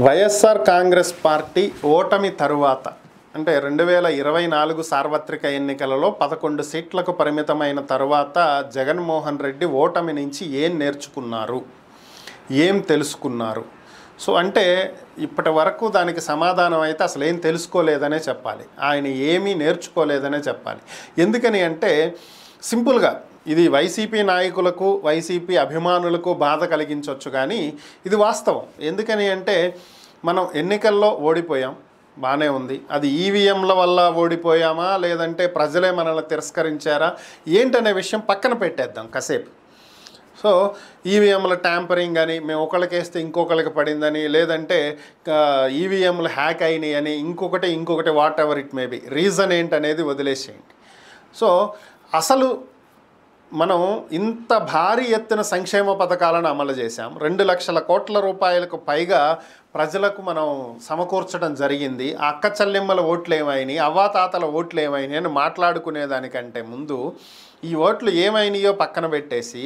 YSR Congress party ఓటమి తరువాత అంటే 2024 సార్వత్రిక ఎన్నికలలో 11 సీట్లకు పరిమితమైన తరువాత జగన్మోహన్ రెడ్డి ఓటమి నుంచి ఏం నేర్చుకున్నారు, ఏం తెలుసుకున్నారు? సో అంటే ఇప్పటి వరకు దానికి సమాధానం అయితే అసలు ఏం తెలుసుకోలేదనే చెప్పాలి, ఆయన ఏమీ నేర్చుకోలేదనే చెప్పాలి. ఎందుకని అంటే సింపుల్గా ఇది వైసీపీ నాయకులకు వైసీపీ అభిమానులకు బాధ కలిగించవచ్చు, కానీ ఇది వాస్తవం. ఎందుకని అంటే మనం ఎన్నికల్లో ఓడిపోయాం, బాగానే ఉంది. అది ఈవీఎంల వల్ల ఓడిపోయామా లేదంటే ప్రజలే మనల్ని తిరస్కరించారా ఏంటనే విషయం పక్కన పెట్టేద్దాం కాసేపు. సో ఈవీఎంల ట్యాంపరింగ్ అని, మేము ఒకళ్ళకేస్తే ఇంకొకరికి పడిందని, లేదంటే ఈవీఎంలు హ్యాక్ అయినాయి అని, ఇంకొకటి what ever it may be, reason ఏంటనేది వదిలేసేయండి. సో అసలు మనం ఇంత భారీ ఎత్తున సంక్షేమ పథకాలను అమలు చేశాం. 2 లక్షల కోట్ల రూపాయలకు పైగా ప్రజలకు మనం సమకూర్చడం జరిగింది. ఆ అక్క చెల్లెమ్మల ఓట్లు ఏమైనాయి, అవ్వాతాతల ఓట్లు ఏమైనాయి అని మాట్లాడుకునేదానికంటే ముందు ఈ ఓట్లు ఏమైనాయో పక్కన పెట్టేసి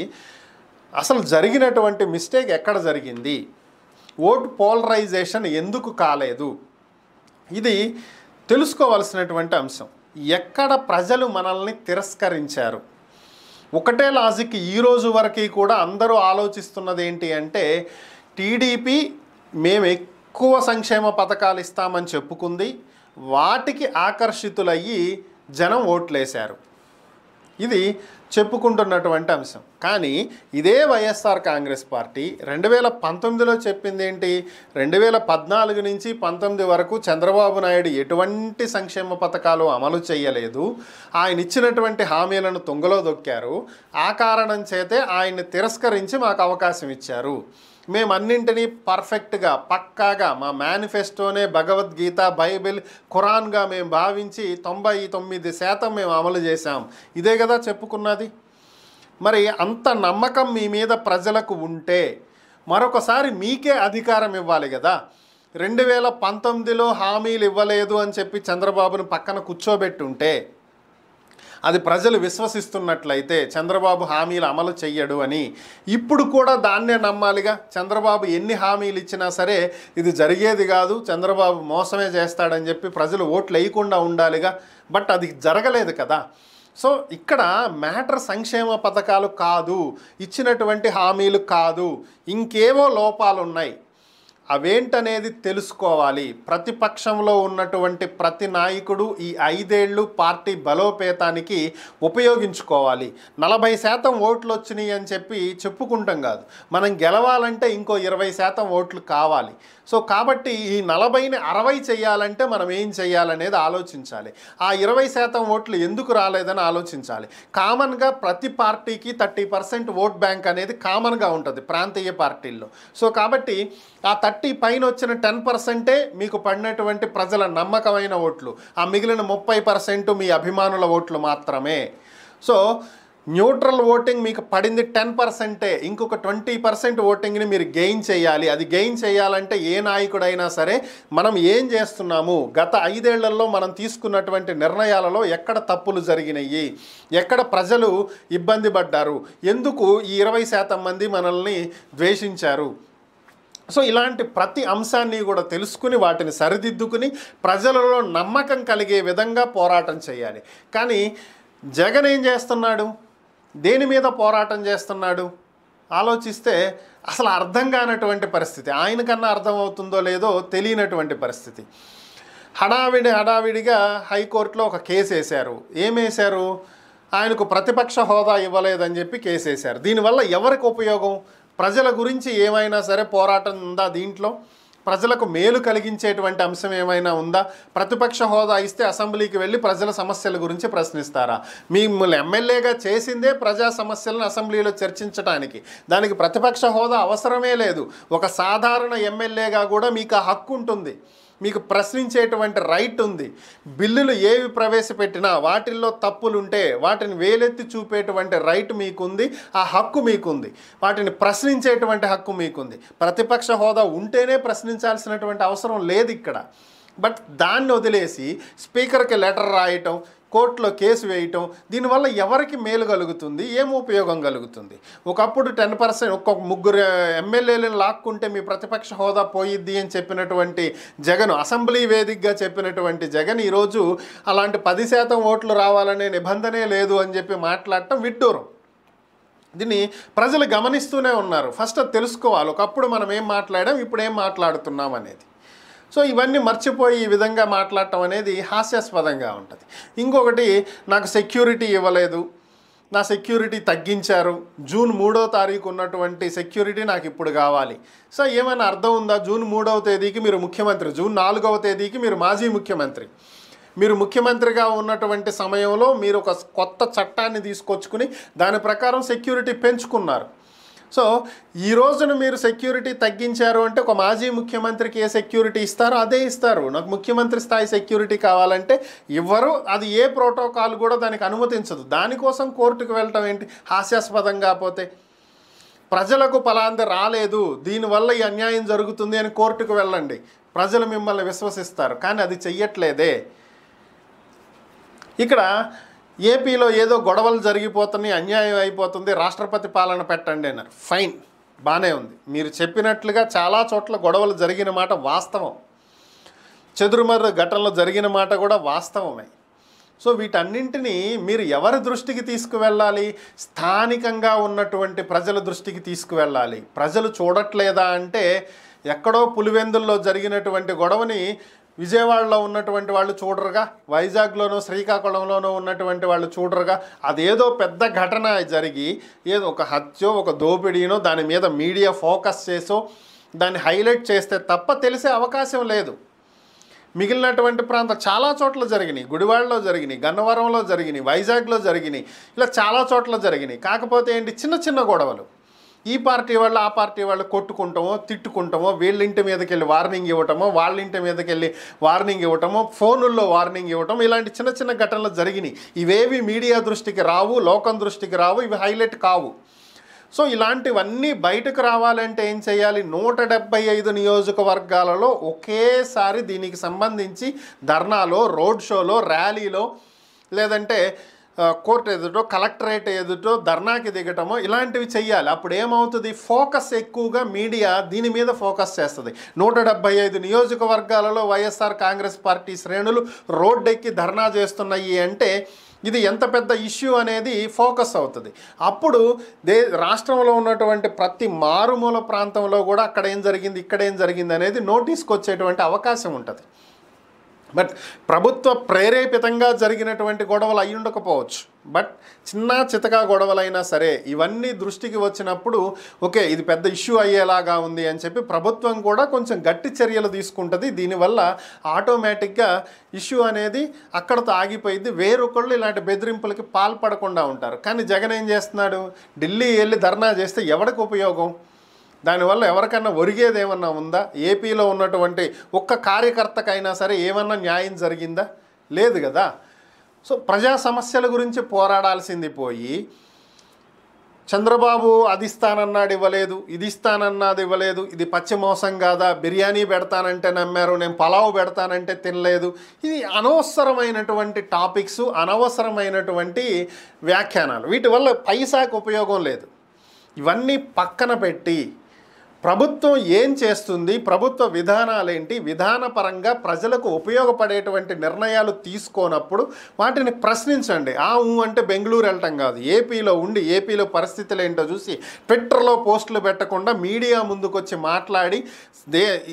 అసలు జరిగినటువంటి మిస్టేక్ ఎక్కడ జరిగింది, ఓటు పోలరైజేషన్ ఎందుకు కాలేదు, ఇది తెలుసుకోవాల్సినటువంటి అంశం. ఎక్కడ ప్రజలు మనల్ని తిరస్కరించారు? ఒకటే లాజిక్ ఈ రోజు వరకు కూడా అందరూ ఆలోచిస్తున్నది ఏంటి అంటే, టీడీపీ మేము ఎక్కువ సంక్షేమ పథకాలు ఇస్తామని చెప్పుకుంది, వాటికి ఆకర్షితులయ్యి జనం ఓట్లేశారు. ఇది చెప్పుకుంటున్నటువంటి అంశం. కానీ ఇదే వైఎస్ఆర్ కాంగ్రెస్ పార్టీ 2019లో చెప్పింది ఏంటి, 2014 నుంచి 19 వరకు చంద్రబాబు నాయుడు ఎటువంటి సంక్షేమ పథకాలు అమలు చేయలేదు, ఆయన ఇచ్చినటువంటి హామీలను తుంగలో దొక్కారు, ఆ కారణం చేతే ఆయన్ని తిరస్కరించి మాకు అవకాశం ఇచ్చారు, మేము అన్నింటినీ పర్ఫెక్ట్గా పక్కాగా మా మేనిఫెస్టోనే భగవద్గీత బైబిల్ ఖురాన్గా మేము భావించి 99% మేము అమలు చేశాం, ఇదే కదా చెప్పుకున్నది. మరి అంత నమ్మకం మీ మీద ప్రజలకు ఉంటే మరొకసారి మీకే అధికారం ఇవ్వాలి కదా. 2019లో హామీలు ఇవ్వలేదు అని చెప్పి చంద్రబాబును పక్కన కూర్చోబెట్టుంటే, అది ప్రజలు విశ్వసిస్తున్నట్లయితే చంద్రబాబు హామీలు అమలు చెయ్యడు అని, ఇప్పుడు కూడా దాన్నే నమ్మాలిగా. చంద్రబాబు ఎన్ని హామీలు ఇచ్చినా సరే ఇది జరిగేది కాదు, చంద్రబాబు మోసమే చేస్తాడని చెప్పి ప్రజలు ఓట్లు వేయకుండా ఉండాలిగా. బట్ అది జరగలేదు కదా. సో ఇక్కడ మ్యాటర్ సంక్షేమ పథకాలు కాదు, ఇచ్చినటువంటి హామీలు కాదు, ఇంకేవో లోపాలు ఉన్నాయి. అవేంటనేది తెలుసుకోవాలి. ప్రతిపక్షంలో ఉన్నటువంటి ప్రతి నాయకుడు ఈ 5 ఏళ్ళు పార్టీ బలోపేతానికి ఉపయోగించుకోవాలి. 40% ఓట్లు వచ్చినాయి అని చెప్పి చెప్పుకుంటాం కాదు, మనం గెలవాలంటే ఇంకో 20% ఓట్లు కావాలి. సో కాబట్టి ఈ 40ని 60 చేయాలంటే మనం ఏం చేయాలనేది ఆలోచించాలి. ఆ 20% ఓట్లు ఎందుకు రాలేదని ఆలోచించాలి. కామన్గా ప్రతి పార్టీకి 30% ఓట్ బ్యాంక్ అనేది కామన్గా ఉంటుంది ప్రాంతీయ పార్టీల్లో. సో కాబట్టి ఆ 30 పైన వచ్చిన 10%ఏ మీకు పడినటువంటి ప్రజల నమ్మకమైన ఓట్లు, ఆ మిగిలిన 30% మీ అభిమానుల ఓట్లు మాత్రమే. సో న్యూట్రల్ ఓటింగ్ మీకు పడింది 10%ఏ, ఇంకొక 20% ఓటింగ్ని మీరు గెయిన్ చేయాలి. అది గెయిన్ చేయాలంటే ఏ నాయకుడైనా సరే మనం ఏం చేస్తున్నాము, గత 5 ఏళ్లలో మనం తీసుకున్నటువంటి నిర్ణయాలలో ఎక్కడ తప్పులు జరిగినాయి, ఎక్కడ ప్రజలు ఇబ్బంది పడ్డారు, ఎందుకు ఈ 20% మంది మనల్ని ద్వేషించారు. సో ఇలాంటి ప్రతి అంశాన్ని కూడా తెలుసుకుని వాటిని సరిదిద్దుకుని ప్రజలలో నమ్మకం కలిగే విధంగా పోరాటం చేయాలి. కానీ జగన్ ఏం చేస్తున్నాడు, దేని మీద పోరాటం చేస్తున్నాడు ఆలోచిస్తే అసలు అర్థం కానటువంటి పరిస్థితి, ఆయనకన్నా అర్థమవుతుందో లేదో తెలియనటువంటి పరిస్థితి. హడావిడిగా హైకోర్టులో ఒక కేసు వేశారు. ఏమేశారు, ఆయనకు ప్రతిపక్ష హోదా ఇవ్వలేదని చెప్పి కేసు వేశారు. దీనివల్ల ఎవరికి ఉపయోగం, ప్రజల గురించి ఏమైనా సరే పోరాటం ఉందా దీంట్లో, ప్రజలకు మేలు కలిగించేటువంటి అంశం ఏమైనా ఉందా? ప్రతిపక్ష హోదా ఇస్తే అసెంబ్లీకి వెళ్ళి ప్రజల సమస్యల గురించి ప్రశ్నిస్తారా? మిమ్మల్ని ఎమ్మెల్యేగా చేసిందే ప్రజా సమస్యలను అసెంబ్లీలో చర్చించడానికి, దానికి ప్రతిపక్ష హోదా అవసరమే లేదు. ఒక సాధారణ ఎమ్మెల్యేగా కూడా మీకు ఆ హక్కు ఉంటుంది, మీకు ప్రశ్నించేటువంటి రైట్ ఉంది. బిల్లులు ఏవి ప్రవేశపెట్టినా వాటిల్లో తప్పులుంటే వాటిని వేలెత్తి చూపేటువంటి రైట్ మీకుంది, ఆ హక్కు మీకుంది, వాటిని ప్రశ్నించేటువంటి హక్కు మీకుంది. ప్రతిపక్ష హోదా ఉంటేనే ప్రశ్నించాల్సినటువంటి అవసరం లేదు ఇక్కడ. బట్ దాన్ని వదిలేసి స్పీకర్కి లెటర్ రాయటం, కోర్టులో కేసు వేయటం, దీనివల్ల ఎవరికి మేలు కలుగుతుంది, ఏం ఉపయోగం కలుగుతుంది? ఒకప్పుడు 10% ఒక్కొక్క ముగ్గురు ఎమ్మెల్యేలను లాక్కుంటే మీ ప్రతిపక్ష హోదా పోయిద్ది అని చెప్పినటువంటి జగన్, అసెంబ్లీ వేదికగా చెప్పినటువంటి జగన్ ఈరోజు అలాంటి 10% ఓట్లు రావాలనే నిబంధనే లేదు అని చెప్పి మాట్లాడటం విడ్డూరం. దీన్ని ప్రజలు గమనిస్తూనే ఉన్నారు. ఫస్ట్ అది తెలుసుకోవాలి, ఒకప్పుడు మనం ఏం మాట్లాడాం, ఇప్పుడు ఏం మాట్లాడుతున్నాం అనేది. సో ఇవన్నీ మర్చిపోయి ఈ విధంగా మాట్లాడటం అనేది హాస్యాస్పదంగా ఉంటుంది. ఇంకొకటి, నాకు సెక్యూరిటీ ఇవ్వలేదు, నా సెక్యూరిటీ తగ్గించారు, జూన్ 3వ తారీఖు ఉన్నటువంటి సెక్యూరిటీ నాకు ఇప్పుడు కావాలి. సో ఏమైనా అర్థం ఉందా? జూన్ 3వ తేదీకి మీరు ముఖ్యమంత్రి, జూన్ 4వ తేదీకి మీరు మాజీ ముఖ్యమంత్రి. మీరు ముఖ్యమంత్రిగా ఉన్నటువంటి సమయంలో మీరు ఒక కొత్త చట్టాన్ని తీసుకొచ్చుకుని దాని ప్రకారం సెక్యూరిటీ పెంచుకున్నారు. సో ఈ రోజున మీరు సెక్యూరిటీ తగ్గించారు అంటే ఒక మాజీ ముఖ్యమంత్రికి ఏ సెక్యూరిటీ ఇస్తారో అదే ఇస్తారు. నాకు ముఖ్యమంత్రి స్థాయి సెక్యూరిటీ కావాలంటే ఇవ్వరు, అది ఏ ప్రోటోకాల్ కూడా దానికి అనుమతించదు. దానికోసం కోర్టుకు వెళ్ళటం ఏంటి? హాస్యాస్పదంగా పోతే ప్రజలకు పలాంది రాలేదు, దీనివల్ల ఈ అన్యాయం జరుగుతుంది అని కోర్టుకు వెళ్ళండి, ప్రజలు మిమ్మల్ని విశ్వసిస్తారు. కానీ అది చెయ్యట్లేదే. ఇక్కడ ఏపీలో ఏదో గొడవలు జరిగిపోతున్నాయి, అన్యాయం అయిపోతుంది, రాష్ట్రపతి పాలన పెట్టండి అన్నారు. ఫైన్, బాగానే ఉంది. మీరు చెప్పినట్లుగా చాలా చోట్ల గొడవలు జరిగిన మాట వాస్తవం, చెదురుమర్రు ఘటనలు జరిగిన మాట కూడా వాస్తవమే. సో వీటన్నింటినీ మీరు ఎవరి దృష్టికి తీసుకువెళ్ళాలి? స్థానికంగా ఉన్నటువంటి ప్రజల దృష్టికి తీసుకువెళ్ళాలి. ప్రజలు చూడట్లేదా అంటే, ఎక్కడో పులివెందుల్లో జరిగినటువంటి గొడవని విజయవాడలో ఉన్నటువంటి వాళ్ళు చూడరుగా, వైజాగ్లోనో శ్రీకాకుళంలోనో ఉన్నటువంటి వాళ్ళు చూడరుగా. అదేదో పెద్ద ఘటన జరిగి ఏదో ఒక హత్యో ఒక దోపిడీనో దాని మీద మీడియా ఫోకస్ చేసో దాన్ని హైలైట్ చేస్తే తప్ప తెలిసే అవకాశం లేదు. మిగిలినటువంటి ప్రాంతం చాలా చోట్ల జరిగినాయి, గుడివాడలో జరిగినాయి, గన్నవరంలో జరిగినాయి, వైజాగ్లో జరిగినాయి, ఇలా చాలా చోట్ల జరిగినాయి. కాకపోతే ఏంటి, చిన్న చిన్న గొడవలు. ఈ పార్టీ వాళ్ళు ఆ పార్టీ వాళ్ళు కొట్టుకుంటామో తిట్టుకుంటామో, వీళ్ళింటి మీదకి వెళ్ళి వార్నింగ్ ఇవ్వటమో, వాళ్ళ ఇంటి మీదకి వెళ్ళి వార్నింగ్ ఇవ్వటమో, ఫోనుల్లో వార్నింగ్ ఇవ్వటం, ఇలాంటి చిన్న చిన్న ఘటనలు జరిగినాయి. ఇవేవి మీడియా దృష్టికి రావు, లోకం దృష్టికి రావు, ఇవి హైలైట్ కావు. సో ఇలాంటివన్నీ బయటకు రావాలంటే ఏం చేయాలి? 175 నియోజకవర్గాలలో ఒకేసారి దీనికి సంబంధించి ధర్నాలో, రోడ్ షోలో, ర్యాలీలో, లేదంటే కోర్టు ఎదుటో కలెక్టరేట్ ఎదుటో ధర్నాకి దిగటమో ఇలాంటివి చెయ్యాలి. అప్పుడు ఏమవుతుంది? ఫోకస్ ఎక్కువగా మీడియా దీని మీద ఫోకస్ చేస్తుంది. 175 నియోజకవర్గాలలో వైఎస్ఆర్ కాంగ్రెస్ పార్టీ శ్రేణులు రోడ్డెక్కి ధర్నా చేస్తున్నాయి అంటే ఇది ఎంత పెద్ద ఇష్యూ అనేది ఫోకస్ అవుతుంది. అప్పుడు రాష్ట్రంలో ఉన్నటువంటి ప్రతి మారుమూల ప్రాంతంలో కూడా అక్కడ ఏం జరిగింది, ఇక్కడ ఏం జరిగింది అనేది నోటీస్కి వచ్చేటువంటి అవకాశం ఉంటుంది. బట్ ప్రభుత్వ ప్రేరేపితంగా జరిగినటువంటి గొడవలు అయి ఉండకపోవచ్చు, బట్ చిన్న చితకా గొడవలైనా సరే ఇవన్నీ దృష్టికి వచ్చినప్పుడు ఓకే ఇది పెద్ద ఇష్యూ అయ్యేలాగా ఉంది అని చెప్పి ప్రభుత్వం కూడా కొంచెం గట్టి చర్యలు తీసుకుంటుంది. దీనివల్ల ఆటోమేటిక్గా ఇష్యూ అనేది అక్కడతో ఆగిపోయింది. వేరొకళ్ళు ఇలాంటి బెదిరింపులకి పాల్పడకుండా ఉంటారు. కానీ జగన్ ఏం చేస్తున్నాడు? ఢిల్లీ వెళ్ళి ధర్నా చేస్తే ఎవరికి ఉపయోగం? దానివల్ల ఎవరికన్నా ఒరిగేది ఏమన్నా ఉందా? ఏపీలో ఉన్నటువంటి ఒక్క కార్యకర్తకైనా సరే ఏమన్నా న్యాయం జరిగిందా? లేదు కదా. సో ప్రజా సమస్యల గురించి పోరాడాల్సింది పోయి చంద్రబాబు అది ఇస్తానన్నాడు ఇవ్వలేదు, ఇది ఇస్తానన్నది ఇవ్వలేదు, ఇది పచ్చి మోసం కాదా, బిర్యానీ పెడతానంటే నమ్మారు, నేను పలావ్ పెడతానంటే తినలేదు, ఇది అనవసరమైనటువంటి టాపిక్స్, అనవసరమైనటువంటి వ్యాఖ్యానాలు. వీటి వల్ల పైసాకు ఉపయోగం లేదు. ఇవన్నీ పక్కన పెట్టి ప్రభుత్వం ఏం చేస్తుంది, ప్రభుత్వ విధానాలేంటి, విధానపరంగా ప్రజలకు ఉపయోగపడేటువంటి నిర్ణయాలు తీసుకోనప్పుడు వాటిని ప్రశ్నించండి. అంటే బెంగళూరు వెళ్ళటం కాదు, ఏపీలో ఉండి ఏపీలో పరిస్థితులు ఏంటో చూసి ట్విట్టర్లో పోస్టులు పెట్టకుండా మీడియా ముందుకొచ్చి మాట్లాడి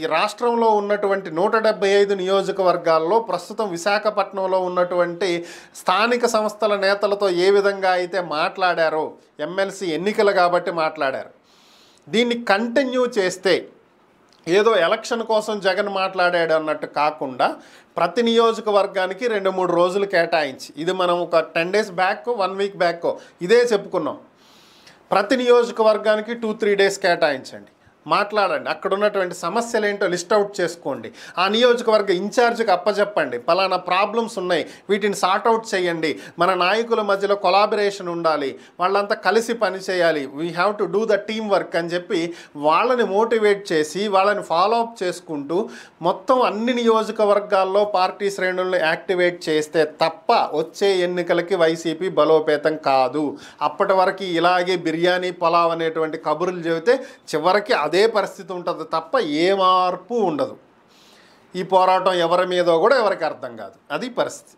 ఈ రాష్ట్రంలో ఉన్నటువంటి 175 నియోజకవర్గాల్లో ప్రస్తుతం విశాఖపట్నంలో ఉన్నటువంటి స్థానిక సంస్థల నేతలతో ఏ విధంగా అయితే మాట్లాడారో, ఎమ్మెల్సీ ఎన్నికలు కాబట్టి మాట్లాడారు, దీన్ని కంటిన్యూ చేస్తే ఏదో ఎలక్షన్ కోసం జగన్ మాట్లాడాడు అన్నట్టు కాకుండా ప్రతి నియోజకవర్గానికి 2-3 రోజులు కేటాయించి, ఇది మనం ఒక 10 days బ్యాక్ 1 week బ్యాక్ ఇదే చెప్పుకున్నాం, ప్రతి నియోజకవర్గానికి 2-3 days కేటాయించండి. మాట్లాడండి, అక్కడ ఉన్నటువంటి సమస్యలు ఏంటో లిస్ట్ అవుట్ చేసుకోండి, ఆ నియోజకవర్గ ఇన్ఛార్జ్కి అప్పచెప్పండి, పలానా ప్రాబ్లమ్స్ ఉన్నాయి వీటిని సార్ట్ అవుట్ చేయండి, మన నాయకుల మధ్యలో కొలాబరేషన్ ఉండాలి, వాళ్ళంతా కలిసి పనిచేయాలి, we have to do the team work అని చెప్పి వాళ్ళని మోటివేట్ చేసి వాళ్ళని ఫాలో అప్ చేసుకుంటూ మొత్తం అన్ని నియోజకవర్గాల్లో పార్టీ శ్రేణులను యాక్టివేట్ చేస్తే తప్ప వచ్చే ఎన్నికలకి వైసీపీ బలోపేతం కాదు. అప్పటి వరకు ఇలాగే బిర్యానీ పలావ్ అనేటువంటి కబుర్లు చెబితే చివరికి అదే పరిస్థితి ఉంటుంది తప్ప ఏ మార్పు ఉండదు. ఈ పోరాటం ఎవరి మీదో కూడా ఎవరికి అర్థం కాదు. అది పరిస్థితి.